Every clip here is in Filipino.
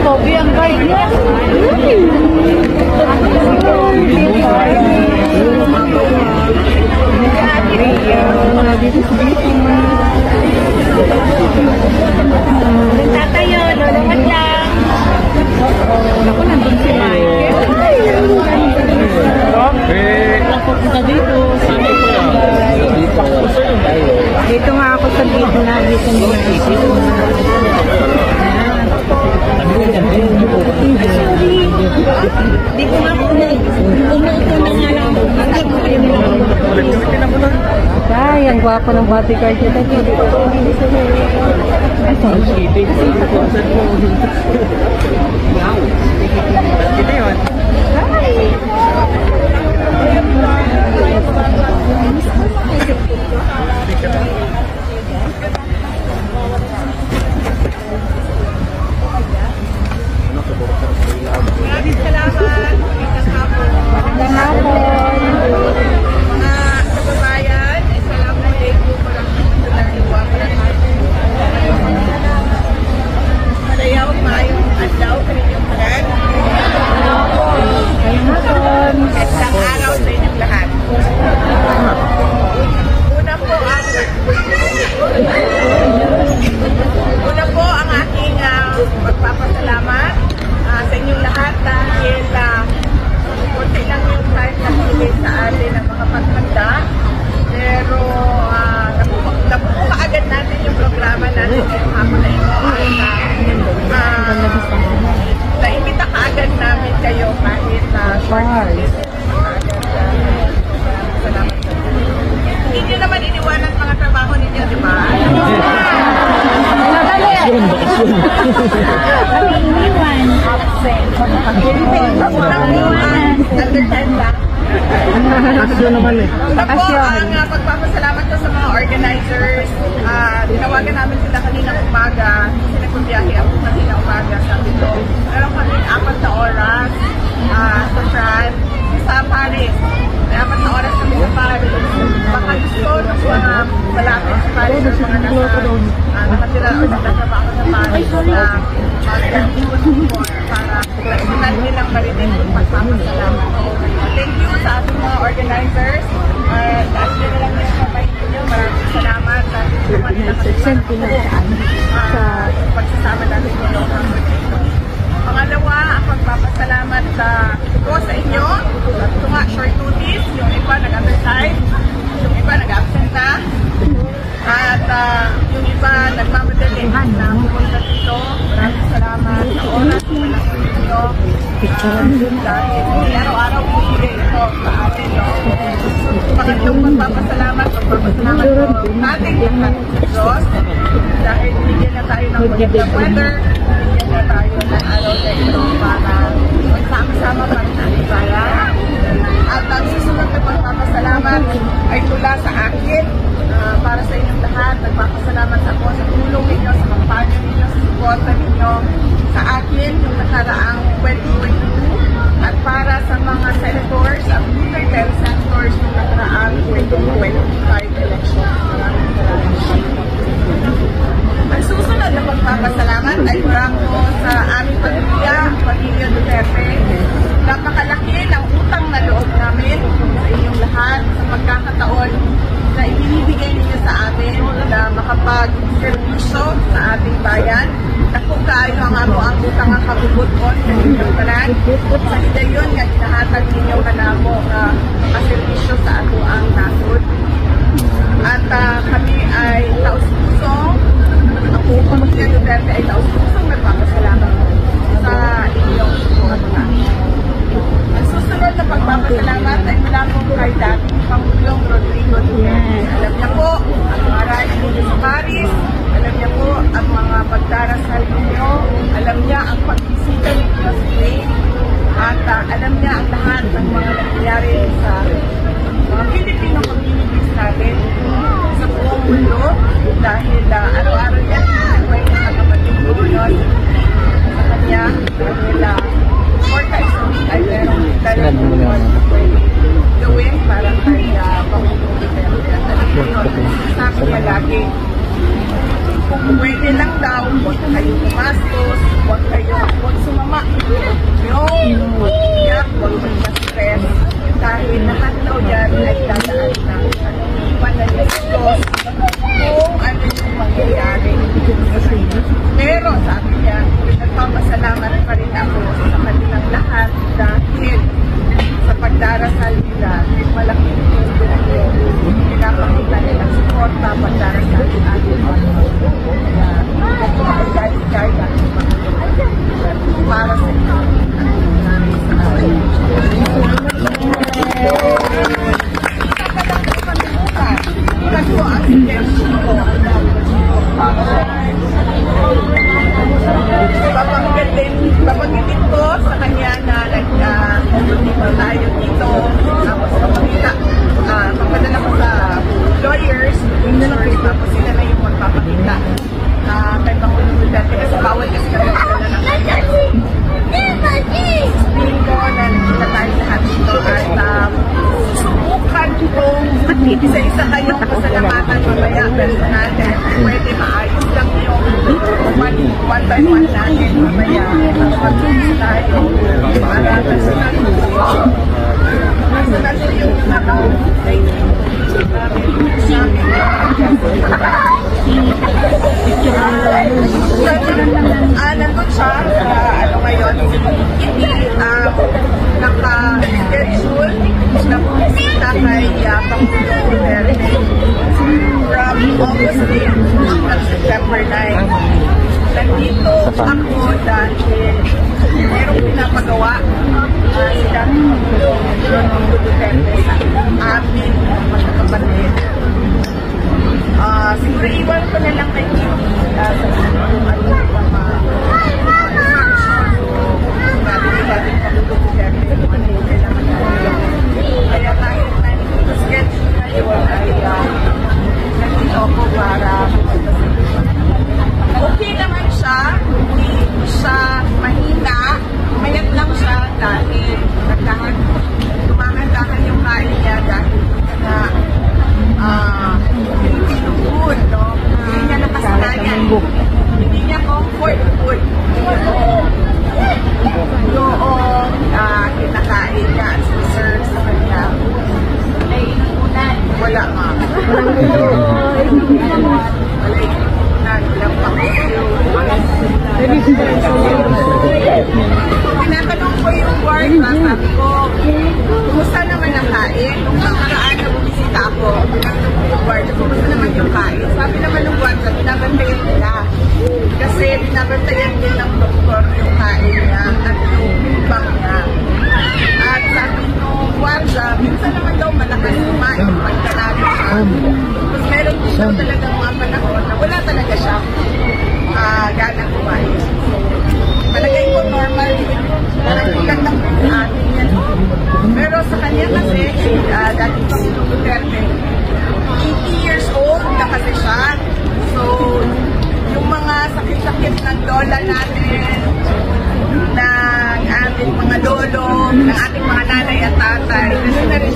Pogi ang guide niya. Tatayo, lulungan lang. Ako, nandun si Michael. Pupunta dito. Dito nga ako sa dito na. Dito nga ako na. Umuto na nga lang. Ay, ang gwapo ng bodyguard niya. Ay, sorry. Ito yun. Maraming salamat. Magandang hapon. Mga kababayan, assalamualaikum warahmatullahi wabarakatuh. Madayaw, maayong adlaw kaninyong lahat. Isang araw sa inyong lahat. Una po ang aking magpapasalamat sa inyong lahat dahil konti lang yung time na binigay sa atin ng mga paghanda. Pero napupuka agad natin yung programa natin ngayong hapon na ito. Naimbita ka agad namin kayo kahit short notice. Salamat sa inyo. Hindi nyo naman iniwanan mga trabaho ninyo, di ba? Kami iniwan. Understand lang. Asyo naman eh. Ako ang pagpapasalamat ko sa mga organizers. Tinawagan namin sila kaninang umaga. Sila kung biyahe ako kaninang umaga. Sabi ko, meron kami 4 na oras sa France, sa Paris. May 4 na oras kami sa Paris. Baka gusto ng mga malapit sa Paris ng mga nakatira o nagtatrabaho sa Paris na mag-ikot para personal nilang marinig yung pagpapasalamat. Thank you sa ating mga organizers. Last year na lang yung kapahin nyo. Maraming salamat. Sa pagsasama natin yung pangalawa, ang pagpapasalamat ko sa inyo. Ito nga, short notice. Yung iba nag-underside. Yung iba nag-absent na. At yung iba nagmamadali na pumunta dito. Maraming salamat sa oras na lang ninyo. Dahil araw-araw pinigay ito sa atin. Pangatlong pagpapasalamat ko natin lahat sa Diyos. Dahil binigyan na tayo ng magandang weather. Binigyan na tayo ng araw na ito para magsama-sama pa rin natin bayan. At ang susunod na pagpapasalamat ay tula sa akin. Para sa inyong lahat, nagpapasalamat ako sa tulong ninyo, sa kampanya ninyo, sa suporta ninyo sa akin yung nakaraang 2022 at para sa mga senators, ang Duterte senators yung nakaraang 2025 election. Maraming salamat. Ang susunod na pagpapasalamat ay marami ko sa aming pamilya Duterte. Napakalaki ng utang na loob namin sa inyong lahat sa pagkakataon na ibinibigay ninyo sa amin na makapag-servisyo sa ating bayan. Kung kayo ang ang utang ang kabubot ko sa inyong tanan, sa hidayon nga ginahatag ninyo kanamo na makaservisyo sa ato ang nasod. At kami ay taus-pusong, ang pamilya Duterte ay taus-pusong nagpapasalamat sa inyong suporta. Ang susunod na pagpapasalamat ay mula po kay dating Pangulong Rodrigo Duterte. Alam niya po ang mga rally ninyo sa Paris, alam niya po ang mga pagdarasal ninyo, alam niya ang pagbisita ninyo sa Spain, at alam niya ang lahat ng mga nangyayari sa mga Filipino communities natin sa buong mundo dahil araw-araw niya ay nakapaging buhay sa kanya dahil 4 times a week ay merong talagang gawin para kay Pangulong Duterte. At alam mo yun, sabi niya lagi, kung pwede lang daw, huwag kayong gumastos, huwag sumama. Yung iyak, huwag mag-stress. Dahil lahat daw yan ay dadaan na iwan na niya sa Diyos kung ano yung mangyayari. Pero sabi niya, nagpapasalamat pa rin ako sa kanilang lahat dahil sa pagdarasal nila, malaking tulong yung pinapakita nilang suporta, pagdarasal nila ating paggalit-gaya para sa inyo. Ito po ang suggestion ko. Papanggitin ko sa kanya na dito tayo dito. Tapos papadala ko sa lawyers, tapos sila na yung magpapakita. Kay Pangulong Duterte kasi bawal kasi kami magdala ng lawyers. Sabihin ko na nakita tayo lahat dito at subukan kong isa-isa kayong pasalamatan mamaya natin. Pwede maayos lang yung one by one natin mamaya. Mag-tulis tayo para personal yung nandun siya ano ngayon naka-schedule na pumisita kay Pangulong Duterte from August 8 hanggang September 9. Nandito ako dahil mayroong pinapagawa si Pangulong Duterte sa amin magkakapatid. Siguro iwan ko na lang kay Kim sa kung ano yung kaya kahit na sketch na yun ay nandito ako para okay naman siya, hindi siya mahina, mayat lang siya dahil tumangandahan yung kain niya dahil na Filipino food, no? Hindi niya nakasanayan. Hindi niya comfort food. Yung kinakain niya at serve sa kanya. Wala nga. Wala inunan. Walang pakulo. Tinatanong ko yung guard, sabi ko, kumusta naman ang kain? Nung nakaraan na bumisita ako, tinatanong ko yung guard, kumusta naman yung kain? Sabi naman ng guard, binabantayan nila. Kasi binabantayan din ng doktor yung kain niya at yung bang niya. At sabi nung guarda, minsan naman daw malakas kumain pag talaga siya. Tapos meron din daw talaga mga panahon na wala talaga siya ganang kumain. Palagay ko normal din. Nagpagandang din atin yan. Pero sa kanya kasi, dati Pangulong Duterte, 80 years old na kasi siya. So, yung mga sakit-sakit ng lola natin, ng ating mga lolo, ng ating mga nanay at tatay, kasi na rin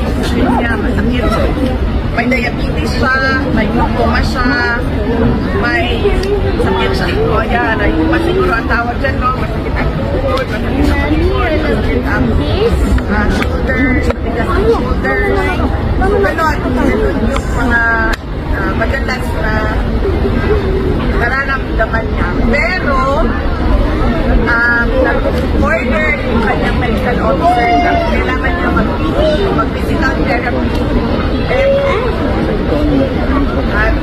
niya, masakit. May diabetes siya, may glaucoma siya, may sakit siya. O yan, ay siguro ang tawag dyan, no? Masakit ang tuhod, masakit ang likod, masakit ang shoulders, matigas ang shoulders. Ganun yung mga madalas na nararamdaman niya. Pero, nag-order yung kanyang medical officer na kailangan niya mag-physical therapy. At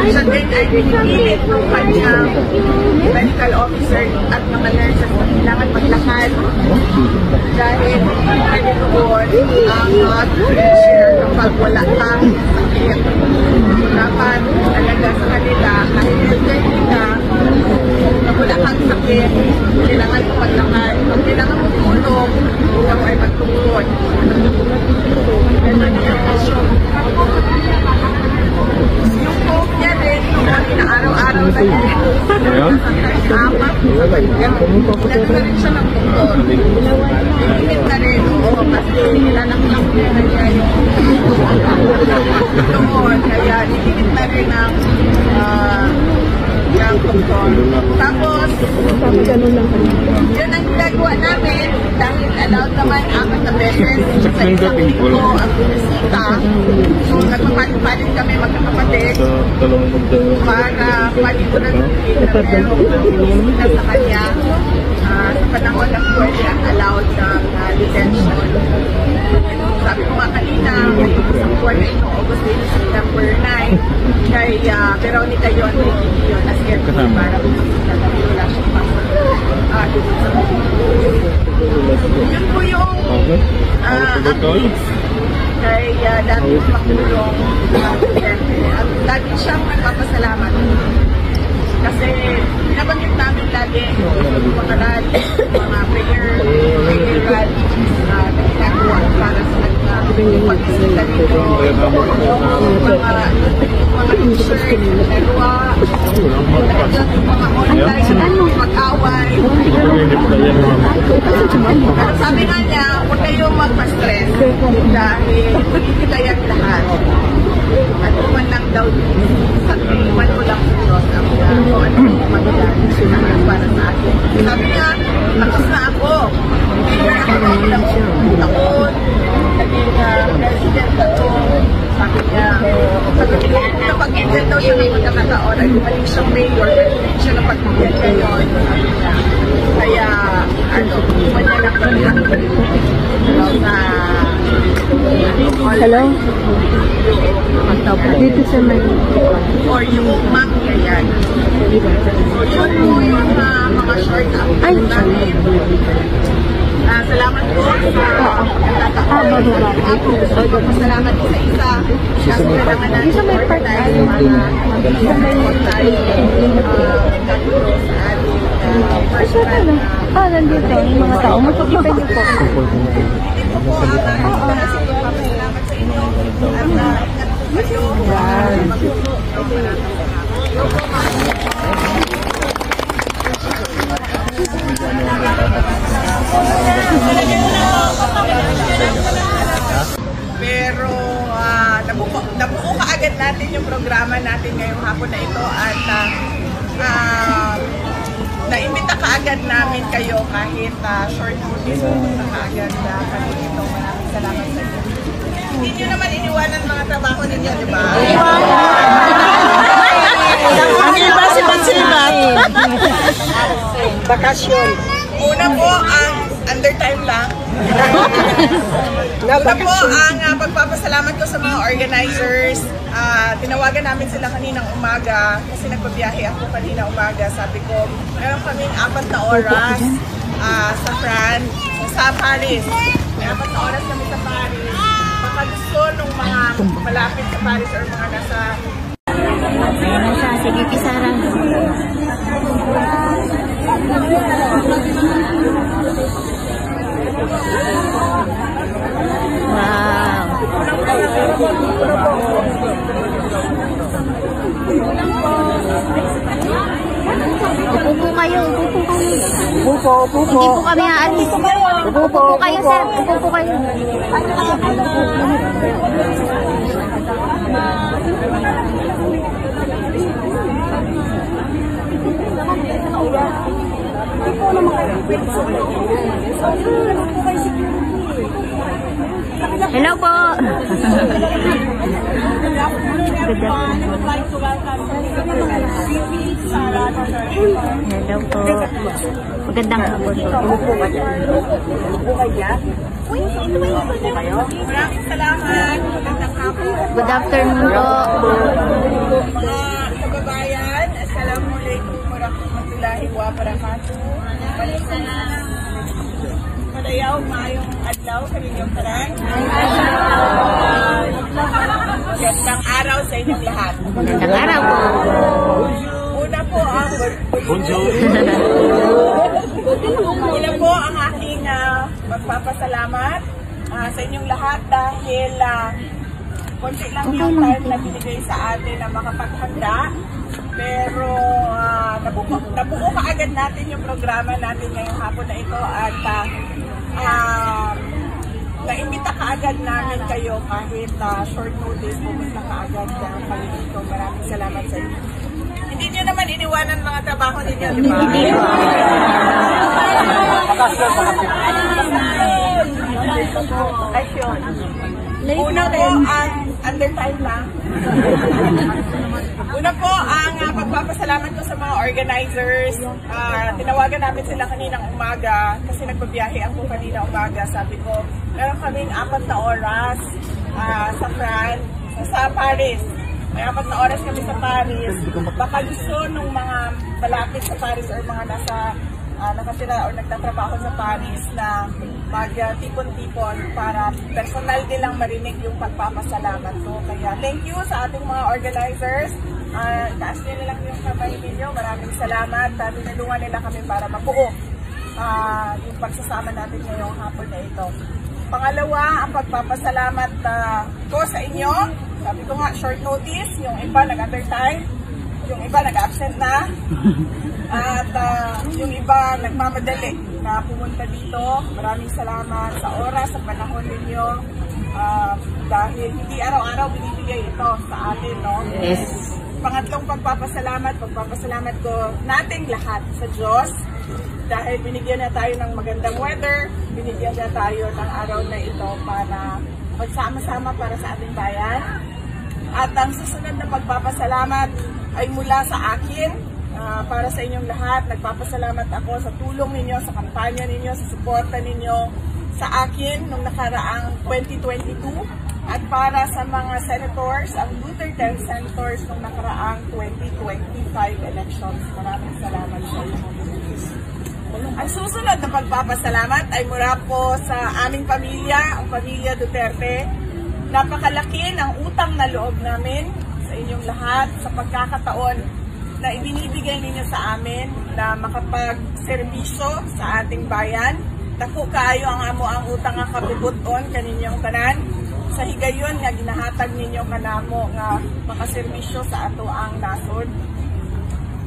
siya din ay pinipilit ng kanyang medical officer at mga nurses na kailangan maglakad dahil pwede doon ang share kapag wala kang sakit. Dapat talaga sa kanila kahit hindi ka na wala kang sakit, kailangan mo maglakad. Pag kailangan mo tulog, ikaw ay magtungkod. Yung coke niya rin, yung araw-araw na yun, apat, nagkaroon na rin siya ng doktor. Init na rin, oo, kasi nilalaklang niya na niya yung doon, kaya init na rin ang ng doktor. Tapos, yun ang ginagawa namin dahil allowed naman 4 na beses sa isang linggo ang bumisita. So, nagpapalit-palit kami magkakapatid para paliguran ng bumisita sa kanya sa panahon ng pwede ang allowed ng detention. Sabi ko nga kanina, may isang buwan na ito, August 8, September 9, kay Veronica yun, as careful para bumisita na wala siyang pasok. Yun po yung updates kay dating Pangulong Presidente. At lagi siyang nagpapasalamat. Kasi nabanggit namin lagi yung mga rally, mga prayer rally na ginagawa para sa pag-isita dito, mga t-shirt na ginagawa, mga online mag-away. Pero sabi nga niya, huwag kayong magpa-stress dahil hindi kayang lahat. At man lang daw sa iman ko lang po Diyos ang kung ano yung magiging para sa akin. Sabi niya, lakas na ako. Hindi na ako ilang taon. Naging president ako. Sabi niya, napag-ingat daw siya ng magkakataon ay gumaling siyang mayor at hindi siya napag-ingat ngayon. Sabi niya. Kaya, iwan niya lang kami na hello? Dito sa may or yung mafia yan. So yun po yung mga short update namin. Salamat po sa pagkakataon. Salamat po sa isa. Kasi kailangan natin support tayo yung mga support tayo nagkatulo sa ating personal. Nandito. Yung mga tao. Magpapipin niyo po. Dito po ang papasalamat sa inyo. At ingat po kayo. Pero nabuo kaagad natin yung programa natin ngayong hapon na ito at naimbita kaagad namin kayo kahit short notice pumunta kaagad kami dito. Maraming salamat sa inyo. Hindi nyo naman iniwanan mga trabaho ninyo, di ba? Ang iba si Batsibat. Bakasyon. Una po ang undertime lang. Una po ang pagpapasalamat ko sa mga organizers. Tinawagan namin sila kaninang umaga kasi nagpabiyahe ako kanina umaga. Sabi ko, meron kaming 4 na oras sa France, sa Paris. May 4 na oras kami sa Paris. Baka gusto nung mga malapit sa Paris or mga nasa... Ayan na siya. Sige, pisarang. Wow. Upo kayo. Upo. Hindi po kami aalis. Upo kayo, sir. Upo kayo. Hello po. Hello po. Magandang hapon po. Maraming salamat. Magandang hapon. Good afternoon po. Mga kababayan, assalamualaikum warahmatullahi wabarakatuh. Padayaw, maayong adlaw sa inyong tanan. Magandang araw sa inyong lahat. Magandang araw po. Una po ang Una po ang aking magpapasalamat sa inyong lahat dahil konti lang yung time na binigay sa atin na makapaghanda. Pero nabuo kaagad natin yung programa natin ngayong hapon na ito at naimbita kaagad namin kayo kahit short notice pumunta kaagad kami dito. Maraming salamat sa inyo. Hindi Hindi nyo naman iniwanan mga trabaho ninyo, di ba? Ayun. Una po ang undertime lang. Una po ang pagpapasalamat ko sa mga organizers. Tinawagan namin sila kaninang umaga kasi nagbabiyahe ako kanina umaga. Sabi ko, meron kaming 4 na oras sa France, sa Paris. May 4 na oras kami sa Paris. Baka gusto nung mga malapit sa Paris or mga nasa nakatira o nagtatrabaho sa Paris na magtipon-tipon para personal nilang marinig yung pagpapasalamat ko. Kaya thank you sa ating mga organizers. Taas nila lang yung kamay ninyo. Maraming salamat. Tinulungan nila kami para mabuo yung pagsasama natin ngayong hapon na ito. Pangalawa, ang pagpapasalamat ko sa inyo. Sabi ko nga, short notice. Yung iba nag-undertime. Yung iba nag-absent na. At yung iba nagmamadali na pumunta dito. Maraming salamat sa oras, sa panahon ninyo. Dahil hindi araw-araw binibigay ito sa atin, no? Yes. Pangatlong pagpapasalamat ko nating lahat sa Diyos. Dahil binigyan na tayo ng magandang weather, binigyan na tayo ng araw na ito para magsama-sama para sa ating bayan. At ang susunod na pagpapasalamat ay mula sa akin. Para sa inyong lahat, nagpapasalamat ako sa tulong ninyo, sa kampanya ninyo, sa suporta ninyo sa akin nung nakaraang 2022 at para sa mga senators, ang Duterte senators nung nakaraang 2025 elections. Maraming salamat sa inyo. Ang susunod na pagpapasalamat ay mula po sa aming pamilya, ang pamilya Duterte. Napakalaki ng utang na loob namin sa inyong lahat sa pagkakataon na ibinibigay ninyo sa amin na makapag-serbisyo sa ating bayan. Dako kaayo ang amo ang utang nga kapibuton kaninyong tanan. Sa higayon nga ginahatag ninyo kanamo nga makaserbisyo sa ato ang nasod.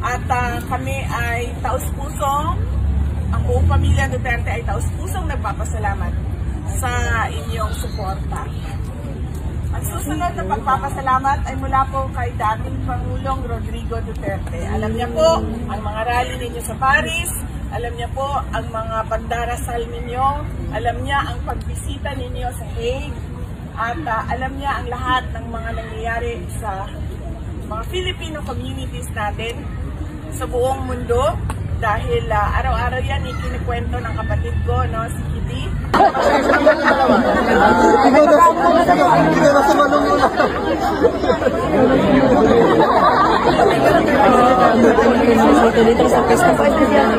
At kami ay taus-pusong, ang buong pamilya Duterte ay taus-pusong nagpapasalamat sa inyong suporta. Ang susunod na pagpapasalamat ay mula po kay dating Pangulong Rodrigo Duterte. Alam niya po ang mga rally ninyo sa Paris, alam niya po ang mga bandarasal ninyo, alam niya ang pagbisita ninyo sa Hague, at alam niya ang lahat ng mga nangyayari sa mga Filipino communities natin sa buong mundo. Dahil araw-araw yan ikinikwento ng kapatid ko, no, si Kitty. Dito sa pesta po ito diyan.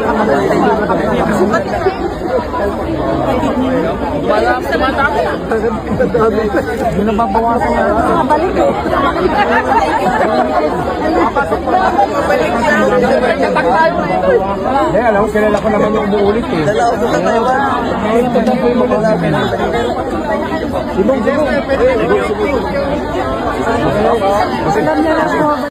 Hindi na babawasan yan. Balik eh. Hindi, alam ko, kilala ko naman yung umuulit eh. Dalaw ko sa Taiwan. Ito na po yung magalapin. Ibong.